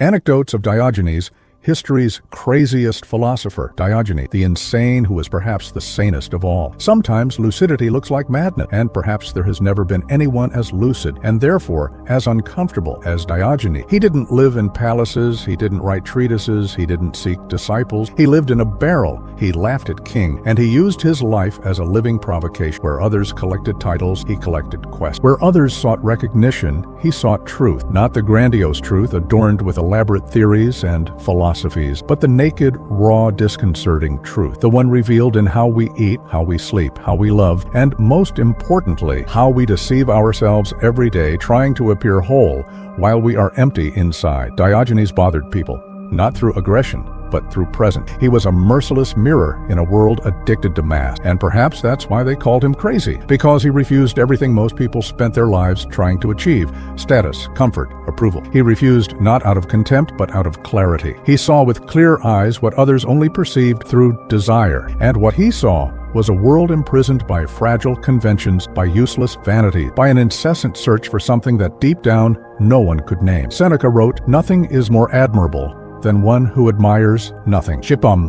Anecdotes of Diogenes, history's craziest philosopher. Diogenes, the insane who was perhaps the sanest of all. Sometimes lucidity looks like madness, and perhaps there has never been anyone as lucid, and therefore as uncomfortable as Diogenes. He didn't live in palaces, he didn't write treatises, he didn't seek disciples. He lived in a barrel, he laughed at king, and he used his life as a living provocation. Where others collected titles, he collected quests. Where others sought recognition, he sought truth. Not the grandiose truth adorned with elaborate theories and philosophies, but the naked, raw, disconcerting truth, the one revealed in how we eat, how we sleep, how we love, and most importantly, how we deceive ourselves every day trying to appear whole while we are empty inside. Diogenes bothered people, not through aggression, but through presence. He was a merciless mirror in a world addicted to mass, and perhaps that's why they called him crazy, because he refused everything most people spent their lives trying to achieve: status, comfort, approval. He refused not out of contempt, but out of clarity. He saw with clear eyes what others only perceived through desire, and what he saw was a world imprisoned by fragile conventions, by useless vanity, by an incessant search for something that deep down no one could name. Seneca wrote, "Nothing is more admirable than one who admires nothing."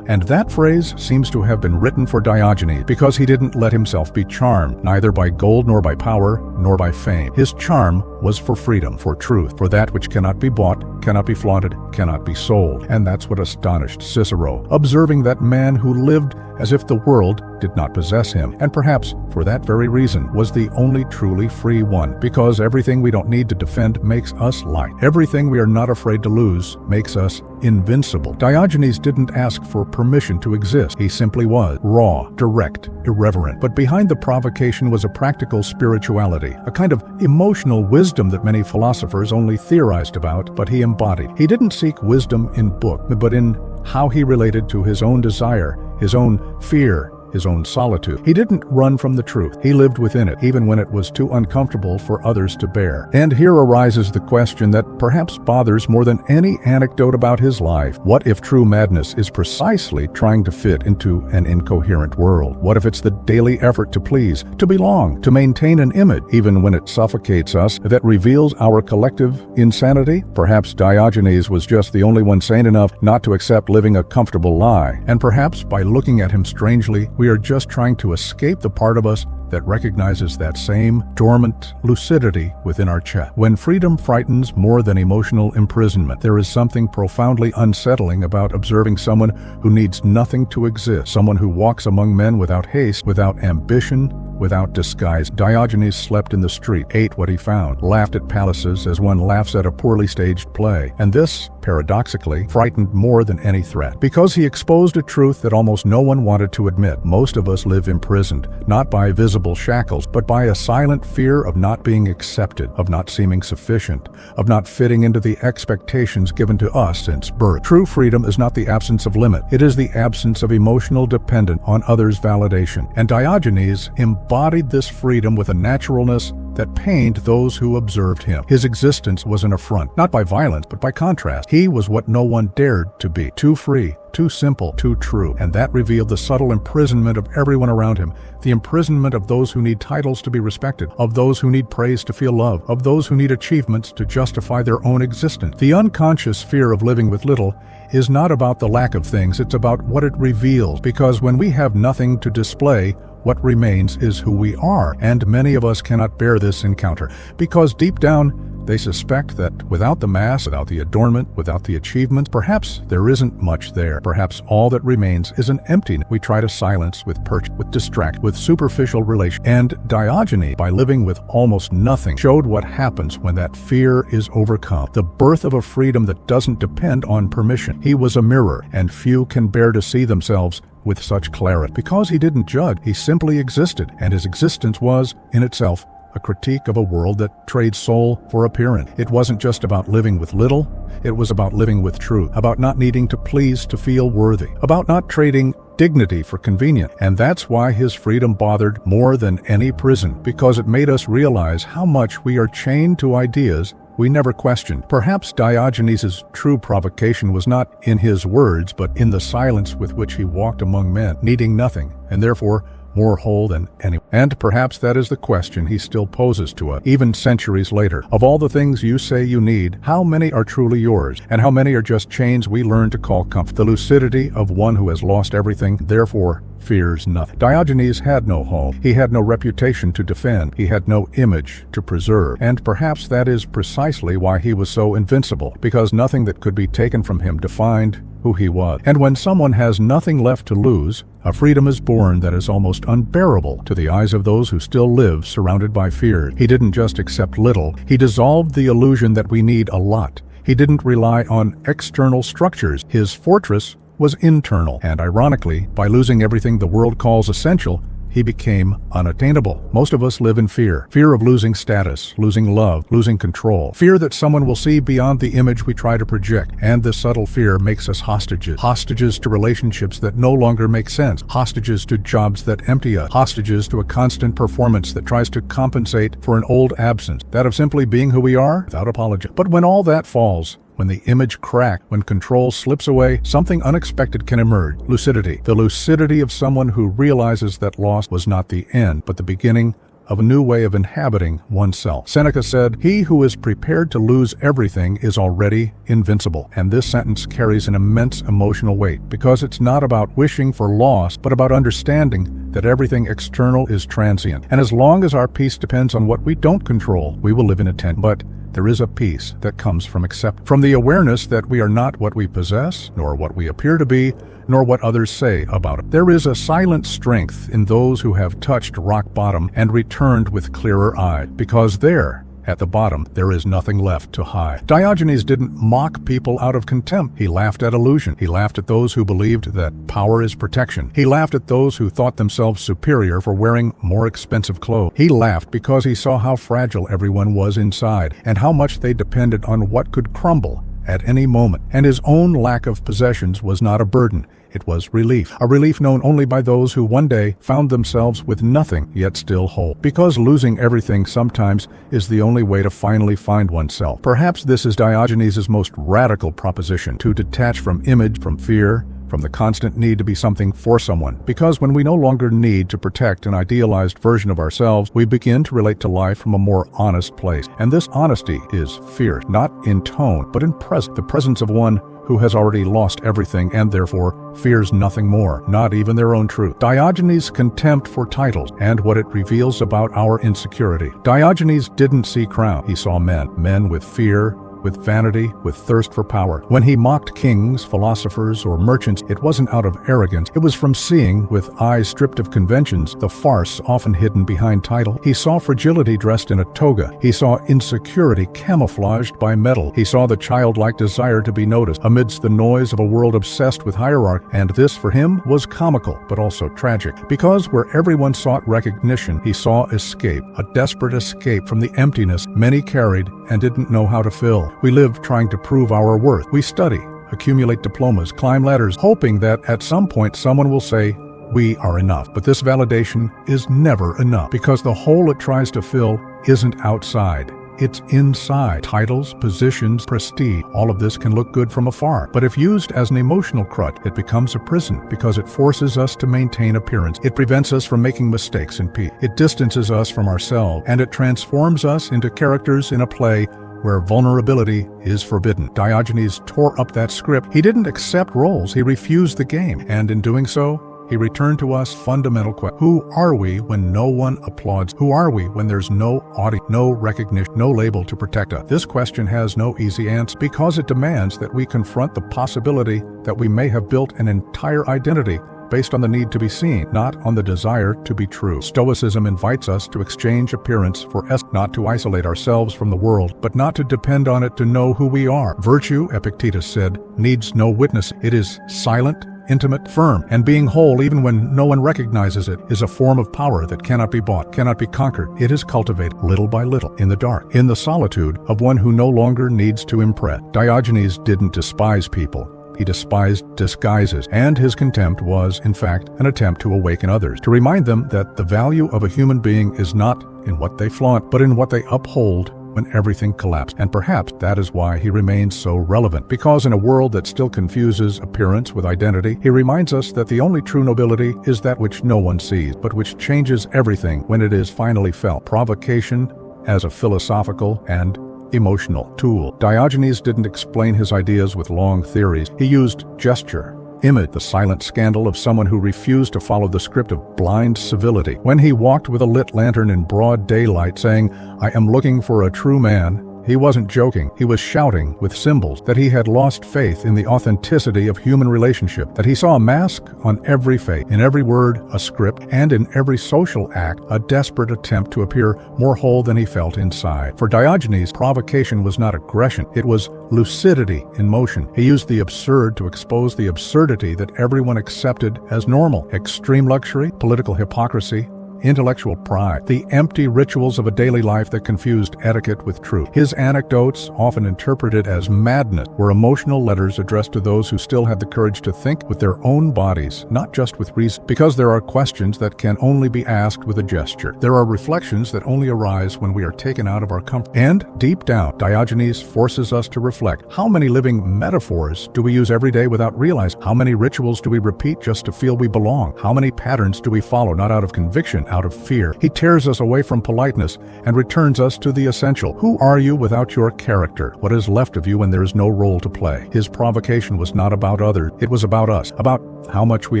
And that phrase seems to have been written for Diogenes because he didn't let himself be charmed, neither by gold nor by power nor by fame. His charm was for freedom, for truth, for that which cannot be bought, cannot be flaunted, cannot be sold. And that's what astonished Cicero, observing that man who lived as if the world did not possess him, and perhaps for that very reason was the only truly free one, because everything we don't need to defend makes us light. Everything we are not afraid to lose makes us invincible. Diogenes didn't ask for permission to exist. He simply was raw, direct, irreverent. But behind the provocation was a practical spirituality, a kind of emotional wisdom that many philosophers only theorized about, but he embodied. He didn't seek wisdom in book, but in how he related to his own desire, his own fear, his own solitude. He didn't run from the truth. He lived within it, even when it was too uncomfortable for others to bear. And here arises the question that perhaps bothers more than any anecdote about his life. What if true madness is precisely trying to fit into an incoherent world? What if it's the daily effort to please, to belong, to maintain an image, even when it suffocates us, that reveals our collective insanity? Perhaps Diogenes was just the only one sane enough not to accept living a comfortable lie. And perhaps by looking at him strangely, we are just trying to escape the part of us that recognizes that same dormant lucidity within our chest. When freedom frightens more than emotional imprisonment, there is something profoundly unsettling about observing someone who needs nothing to exist, someone who walks among men without haste, without ambition, without disguise. Diogenes slept in the street, ate what he found, laughed at palaces as one laughs at a poorly staged play. And this, paradoxically, frightened more than any threat, because he exposed a truth that almost no one wanted to admit. Most of us live imprisoned, not by visible shackles, but by a silent fear of not being accepted, of not seeming sufficient, of not fitting into the expectations given to us since birth. True freedom is not the absence of limit. It is the absence of emotional dependence on others' validation. And Diogenes embodied this freedom with a naturalness that pained those who observed him. His existence was an affront, not by violence, but by contrast. He was what no one dared to be: too free, too simple, too true. And that revealed the subtle imprisonment of everyone around him, the imprisonment of those who need titles to be respected, of those who need praise to feel love, of those who need achievements to justify their own existence. The unconscious fear of living with little is not about the lack of things, it's about what it reveals, because when we have nothing to display, what remains is who we are, and many of us cannot bear this encounter, because deep down, they suspect that without the mass, without the adornment, without the achievement, perhaps there isn't much there. Perhaps all that remains is an emptiness we try to silence with perch, with distract, with superficial relation. And Diogenes, by living with almost nothing, showed what happens when that fear is overcome, the birth of a freedom that doesn't depend on permission. He was a mirror, and few can bear to see themselves with such clarity. Because he didn't judge, he simply existed, and his existence was, in itself, a critique of a world that trades soul for appearance. It wasn't just about living with little, it was about living with truth, about not needing to please to feel worthy, about not trading dignity for convenience. And that's why his freedom bothered more than any prison, because it made us realize how much we are chained to ideas we never questioned. Perhaps Diogenes' true provocation was not in his words, but in the silence with which he walked among men, needing nothing, and therefore more whole than any. And perhaps that is the question he still poses to us, even centuries later. Of all the things you say you need, how many are truly yours, and how many are just chains we learn to call comfort? The lucidity of one who has lost everything, therefore fears nothing. Diogenes had no home. He had no reputation to defend. He had no image to preserve. And perhaps that is precisely why he was so invincible, because nothing that could be taken from him defined who he was. And when someone has nothing left to lose, a freedom is born that is almost unbearable to the eyes of those who still live surrounded by fear. He didn't just accept little. He dissolved the illusion that we need a lot. He didn't rely on external structures. His fortress was internal, and ironically, by losing everything the world calls essential, he became unattainable. Most of us live in fear. Fear of losing status, losing love, losing control. Fear that someone will see beyond the image we try to project. And this subtle fear makes us hostages. Hostages to relationships that no longer make sense. Hostages to jobs that empty us. Hostages to a constant performance that tries to compensate for an old absence. That of simply being who we are without apology. But when all that falls, when the image cracks, when control slips away, something unexpected can emerge. Lucidity. The lucidity of someone who realizes that loss was not the end, but the beginning of a new way of inhabiting oneself. Seneca said, "He who is prepared to lose everything is already invincible." And this sentence carries an immense emotional weight, because it's not about wishing for loss, but about understanding that everything external is transient. And as long as our peace depends on what we don't control, we will live in a tent. But there is a peace that comes from the awareness that we are not what we possess, nor what we appear to be, nor what others say about it. There is a silent strength in those who have touched rock bottom and returned with clearer eyes, because there, at the bottom, there is nothing left to hide. Diogenes didn't mock people out of contempt. He laughed at illusion. He laughed at those who believed that power is protection. He laughed at those who thought themselves superior for wearing more expensive clothes. He laughed because he saw how fragile everyone was inside, and how much they depended on what could crumble at any moment. And his own lack of possessions was not a burden. It was relief, a relief known only by those who one day found themselves with nothing yet still whole. Because losing everything sometimes is the only way to finally find oneself. Perhaps this is Diogenes' most radical proposition: to detach from image, from fear, from the constant need to be something for someone. Because when we no longer need to protect an idealized version of ourselves, we begin to relate to life from a more honest place. And this honesty is fierce, not in tone, but in presence. The presence of one who has already lost everything and therefore fears nothing more, not even their own truth. Diogenes' contempt for titles and what it reveals about our insecurity. Diogenes didn't see crown. He saw men with fear, with vanity, with thirst for power. When he mocked kings, philosophers, or merchants, it wasn't out of arrogance. It was from seeing, with eyes stripped of conventions, the farce often hidden behind title. He saw fragility dressed in a toga. He saw insecurity camouflaged by metal. He saw the childlike desire to be noticed amidst the noise of a world obsessed with hierarchy. And this, for him, was comical, but also tragic. Because where everyone sought recognition, he saw escape, a desperate escape from the emptiness many carried and didn't know how to fill. We live trying to prove our worth. We study, accumulate diplomas, climb ladders, hoping that at some point someone will say, we are enough. But this validation is never enough, because the hole it tries to fill isn't outside. It's inside. Titles, positions, prestige, all of this can look good from afar. But if used as an emotional crutch, it becomes a prison, because it forces us to maintain appearance. It prevents us from making mistakes in peace. It distances us from ourselves, and it transforms us into characters in a play where vulnerability is forbidden. Diogenes tore up that script. He didn't accept roles. He refused the game. And in doing so, he returned to us fundamental question. Who are we when no one applauds? Who are we when there's no audience, no recognition, no label to protect us? This question has no easy answer, because it demands that we confront the possibility that we may have built an entire identity based on the need to be seen, not on the desire to be true. Stoicism invites us to exchange appearance for essence, not to isolate ourselves from the world, but not to depend on it to know who we are. Virtue, Epictetus said, needs no witness. It is silent, intimate, firm, and being whole even when no one recognizes it is a form of power that cannot be bought, cannot be conquered. It is cultivated little by little, in the dark, in the solitude of one who no longer needs to impress. Diogenes didn't despise people. He despised disguises, and his contempt was, in fact, an attempt to awaken others, to remind them that the value of a human being is not in what they flaunt, but in what they uphold when everything collapsed. And perhaps that is why he remains so relevant. Because in a world that still confuses appearance with identity, he reminds us that the only true nobility is that which no one sees, but which changes everything when it is finally felt. Provocation as a philosophical and emotional tool. Diogenes didn't explain his ideas with long theories. He used gesture. Image the silent scandal of someone who refused to follow the script of blind civility. When he walked with a lit lantern in broad daylight saying, "I am looking for a true man," he wasn't joking. He was shouting with symbols that he had lost faith in the authenticity of human relationship, that he saw a mask on every face, in every word a script, and in every social act a desperate attempt to appear more whole than he felt inside. For Diogenes, provocation was not aggression, it was lucidity in motion. He used the absurd to expose the absurdity that everyone accepted as normal. Extreme luxury, political hypocrisy, intellectual pride, the empty rituals of a daily life that confused etiquette with truth. His anecdotes, often interpreted as madness, were emotional letters addressed to those who still had the courage to think with their own bodies, not just with reason. Because there are questions that can only be asked with a gesture. There are reflections that only arise when we are taken out of our comfort. And deep down, Diogenes forces us to reflect. How many living metaphors do we use every day without realizing? How many rituals do we repeat just to feel we belong? How many patterns do we follow not out of conviction, out of fear? He tears us away from politeness and returns us to the essential. Who are you without your character? What is left of you when there is no role to play? His provocation was not about others, it was about us, about how much we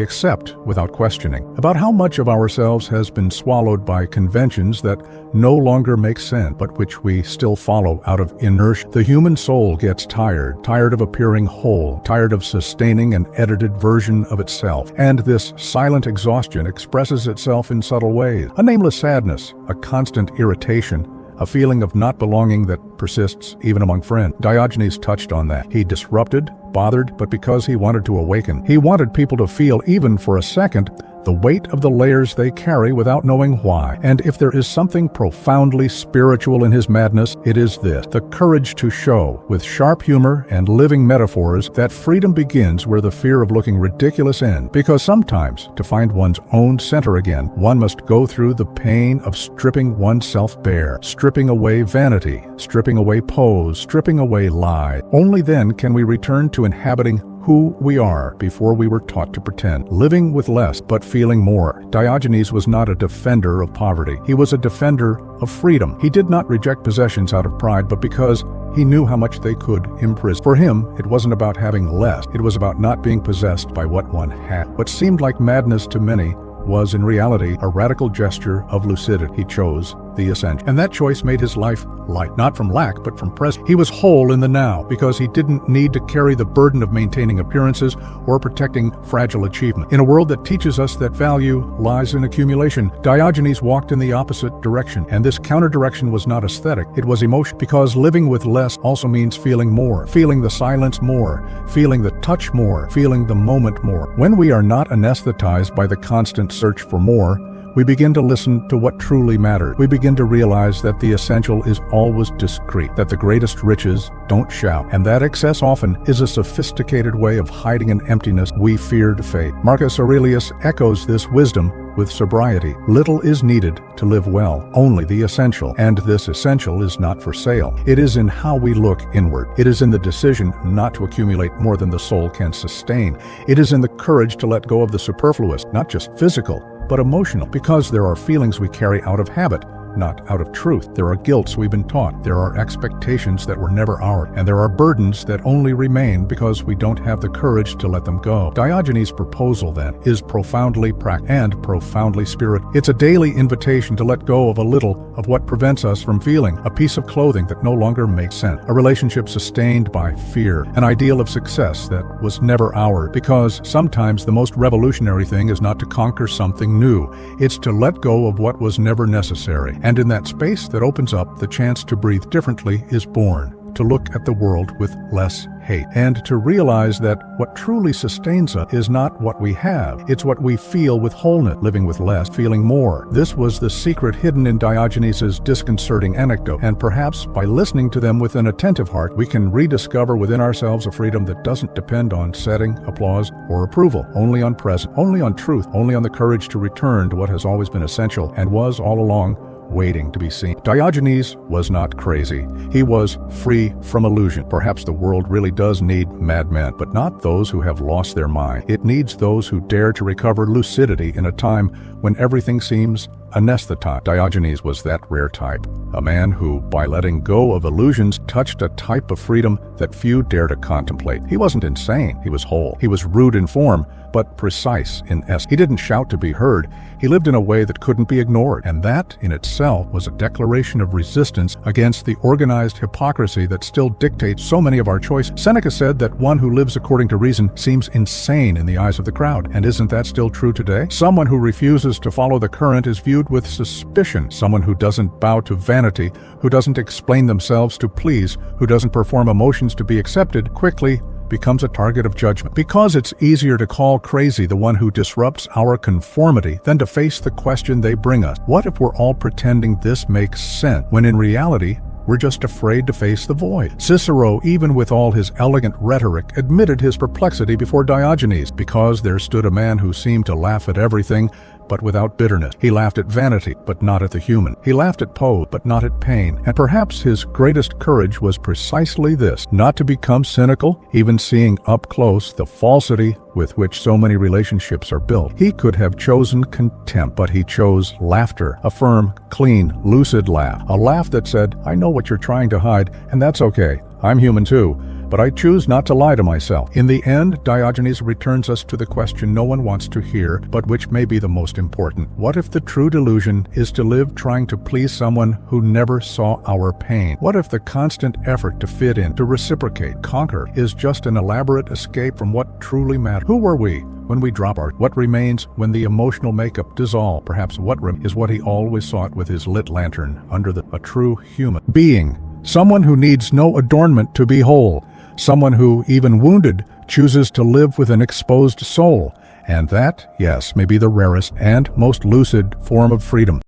accept without questioning, about how much of ourselves has been swallowed by conventions that no longer make sense, but which we still follow out of inertia. The human soul gets tired of appearing whole, tired of sustaining an edited version of itself, and this silent exhaustion expresses itself in subtle ways. A nameless sadness, a constant irritation, a feeling of not belonging that persists even among friends. Diogenes touched on that. He disrupted, bothered, but because he wanted to awaken. He wanted people to feel, even for a second, the weight of the layers they carry without knowing why. And if there is something profoundly spiritual in his madness, it is this: the courage to show, with sharp humor and living metaphors, that freedom begins where the fear of looking ridiculous ends. Because sometimes, to find one's own center again, one must go through the pain of stripping oneself bare, stripping away vanity, stripping away pose, stripping away lie. Only then can we return to inhabiting who we are before we were taught to pretend, living with less but feeling more. Diogenes was not a defender of poverty. He was a defender of freedom. He did not reject possessions out of pride, but because he knew how much they could imprison. For him, it wasn't about having less. It was about not being possessed by what one had. What seemed like madness to many was in reality a radical gesture of lucidity. He chose the essential. And that choice made his life light, not from lack, but from presence. He was whole in the now because he didn't need to carry the burden of maintaining appearances or protecting fragile achievement. In a world that teaches us that value lies in accumulation, Diogenes walked in the opposite direction. And this counter-direction was not aesthetic, it was emotion. Because living with less also means feeling more, feeling the silence more, feeling the touch more, feeling the moment more. When we are not anesthetized by the constant search for more, we begin to listen to what truly matters. We begin to realize that the essential is always discreet, that the greatest riches don't shout, and that excess often is a sophisticated way of hiding an emptiness we fear to face. Marcus Aurelius echoes this wisdom with sobriety. Little is needed to live well, only the essential, and this essential is not for sale. It is in how we look inward. It is in the decision not to accumulate more than the soul can sustain. It is in the courage to let go of the superfluous, not just physical, but emotional, because there are feelings we carry out of habit, not out of truth. There are guilts we've been taught. There are expectations that were never ours. And there are burdens that only remain because we don't have the courage to let them go. Diogenes' proposal, then, is profoundly practical and profoundly spiritual. It's a daily invitation to let go of a little of what prevents us from feeling, a piece of clothing that no longer makes sense, a relationship sustained by fear, an ideal of success that was never ours. Because sometimes the most revolutionary thing is not to conquer something new. It's to let go of what was never necessary. And in that space that opens up, the chance to breathe differently is born, to look at the world with less hate, and to realize that what truly sustains us is not what we have, it's what we feel with wholeness, living with less, feeling more. This was the secret hidden in Diogenes' disconcerting anecdote, and perhaps by listening to them with an attentive heart, we can rediscover within ourselves a freedom that doesn't depend on setting, applause, or approval, only on presence, only on truth, only on the courage to return to what has always been essential and was all along waiting to be seen. Diogenes was not crazy. He was free from illusion. Perhaps the world really does need madmen, but not those who have lost their mind. It needs those who dare to recover lucidity in a time when everything seems anesthetized. Diogenes was that rare type, a man who, by letting go of illusions, touched a type of freedom that few dare to contemplate. He wasn't insane, he was whole. He was rude in form, but precise in essence. He didn't shout to be heard. He lived in a way that couldn't be ignored, and that in itself was a declaration of resistance against the organized hypocrisy that still dictates so many of our choices. Seneca said that one who lives according to reason seems insane in the eyes of the crowd, and isn't that still true today? Someone who refuses to follow the current is viewed with suspicion. Someone who doesn't bow to vanity, who doesn't explain themselves to please, who doesn't perform emotions to be accepted, quickly becomes a target of judgment. Because it's easier to call crazy the one who disrupts our conformity than to face the question they bring us. What if we're all pretending this makes sense, when in reality, we're just afraid to face the void? Cicero, even with all his elegant rhetoric, admitted his perplexity before Diogenes, because there stood a man who seemed to laugh at everything, but without bitterness. He laughed at vanity, but not at the human. He laughed at pose, but not at pain. And perhaps his greatest courage was precisely this, not to become cynical, even seeing up close the falsity with which so many relationships are built. He could have chosen contempt, but he chose laughter, a firm, clean, lucid laugh, a laugh that said, I know what you're trying to hide, and that's okay. I'm human too. But I choose not to lie to myself. In the end, Diogenes returns us to the question no one wants to hear, but which may be the most important. What if the true delusion is to live trying to please someone who never saw our pain? What if the constant effort to fit in, to reciprocate, conquer, is just an elaborate escape from what truly matters? Who were we when we drop our? What remains when the emotional makeup dissolves? Perhaps what is what he always sought with his lit lantern under a true human being. Someone who needs no adornment to be whole. Someone who, even wounded, chooses to live with an exposed soul. And that, yes, may be the rarest and most lucid form of freedom.